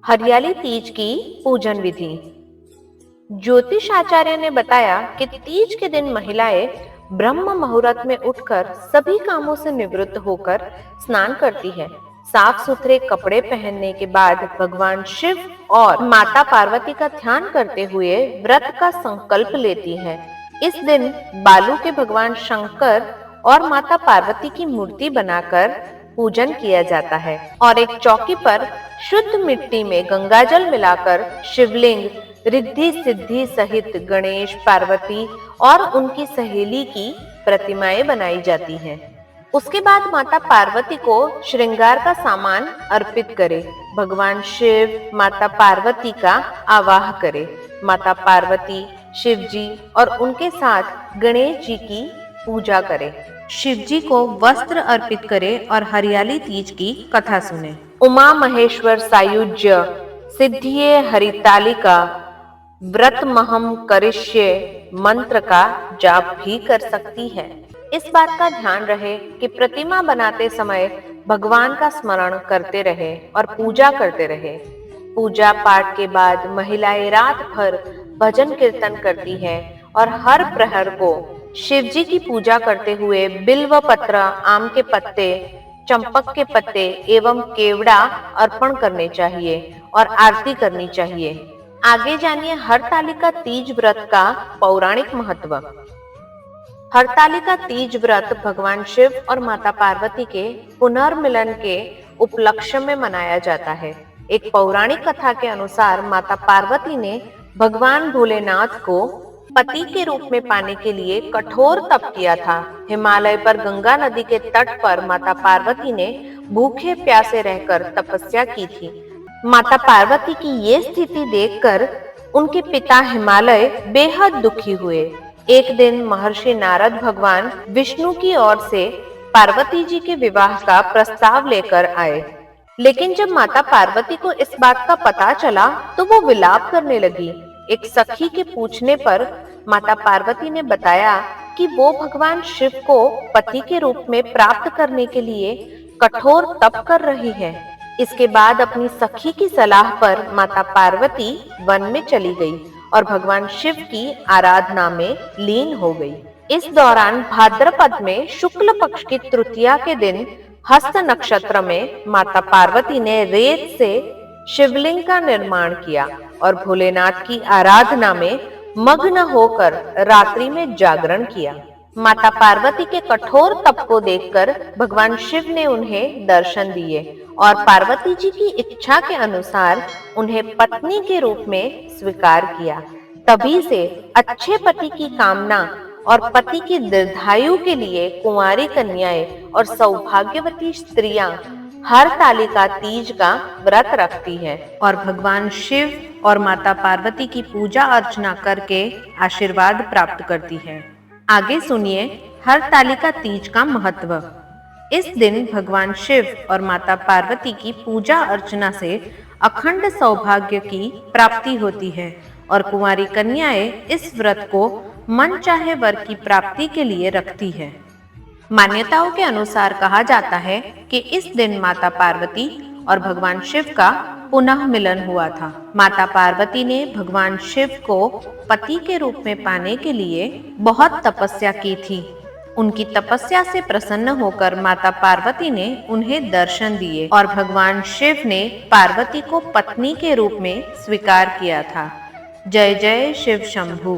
हरियाली तीज की पूजन विधि। ज्योतिष आचार्य ने बताया कि तीज के दिन महिलाएं ब्रह्म मुहूर्त में उठकर सभी कामों से निवृत्त होकर स्नान करती है। साफ सुथरे कपड़े पहनने के बाद भगवान शिव और माता पार्वती का ध्यान करते हुए व्रत का संकल्प लेती है। इस दिन बालू के भगवान शंकर और माता पार्वती की मूर्ति बनाकर पूजन किया जाता है और एक चौकी पर शुद्ध मिट्टी में गंगाजल मिलाकर शिवलिंग, रिद्धि सिद्धि सहित गणेश, पार्वती और उनकी सहेली की प्रतिमाएं बनाई जाती हैं। उसके बाद माता पार्वती को श्रृंगार का सामान अर्पित करें। भगवान शिव, माता पार्वती का आवाह करें। माता पार्वती, शिव जी और उनके साथ गणेश जी की पूजा करें। शिव जी को वस्त्र अर्पित करें और हरियाली तीज की कथा सुने। उमा महेश्वर सायुज्य सिद्धिये हरितालिका व्रतमहम करिष्ये मंत्र का जाप भी कर सकती है। इस बात का ध्यान रहे कि प्रतिमा बनाते समय भगवान का स्मरण करते रहे और पूजा करते रहे। पूजा पाठ के बाद महिलाएं रात भर भजन कीर्तन करती हैं और हर प्रहर को शिव जी की पूजा करते हुए बिल्व पत्र, आम के पत्ते, चंपक के पत्ते एवं केवड़ा अर्पण करने चाहिए और आरती करनी चाहिए। आगे जानिए हरतालिका तीज व्रत का पौराणिक महत्व। हरतालिका तीज व्रत भगवान शिव और माता पार्वती के पुनर्मिलन के उपलक्ष्य में मनाया जाता है। एक पौराणिक कथा के अनुसार माता पार्वती ने भगवान भोलेनाथ को पति के रूप में पाने के लिए कठोर तप किया था। हिमालय पर गंगा नदी के तट पर माता पार्वती ने भूखे प्यासे रहकर तपस्या की थी। माता पार्वती की ये स्थिति देखकर उनके पिता हिमालय बेहद दुखी हुए। एक दिन महर्षि नारद भगवान विष्णु की ओर से पार्वती जी के विवाह का प्रस्ताव लेकर आए। लेकिन जब माता पार्वती को इस बात का पता चला तो वो विलाप करने लगी। एक सखी के पूछने पर माता पार्वती ने बताया कि वो भगवान शिव को पति के रूप में प्राप्त करने के लिए कठोर तप कर रही है। इसके बाद अपनी सखी की सलाह पर माता पार्वती वन में चली गई और भगवान शिव की आराधना में लीन हो गई। इस दौरान भाद्रपद में शुक्ल पक्ष की तृतीया के दिन हस्त नक्षत्र में माता पार्वती ने रेत से शिवलिंग का निर्माण किया और भोलेनाथ की आराधना में मग्न होकर रात्रि में जागरण किया। माता पार्वती के कठोर तप को देखकर भगवान शिव ने उन्हें दर्शन दिए और पार्वती जी की इच्छा के अनुसार उन्हें पत्नी के रूप में स्वीकार किया। तभी से अच्छे पति की कामना और पति की दीर्घायु के लिए कुंवारी कन्याएं और सौभाग्यवती स्त्रियां हरतालिका तीज का व्रत रखती है और भगवान शिव और माता पार्वती की पूजा अर्चना करके आशीर्वाद प्राप्त करती है। आगे सुनिए हरतालिका तीज का महत्व। इस दिन भगवान शिव और माता पार्वती की पूजा अर्चना से अखंड सौभाग्य की प्राप्ति होती है और कुंवारी कन्याएं इस व्रत को मन चाहे वर की प्राप्ति के लिए रखती है। मान्यताओं के अनुसार कहा जाता है कि इस दिन माता पार्वती और भगवान शिव का पुनः मिलन हुआ था। माता पार्वती ने भगवान शिव को पति के रूप में पाने के लिए बहुत तपस्या की थी। उनकी तपस्या से प्रसन्न होकर माता पार्वती ने उन्हें दर्शन दिए और भगवान शिव ने पार्वती को पत्नी के रूप में स्वीकार किया था। जय जय शिव शंभू।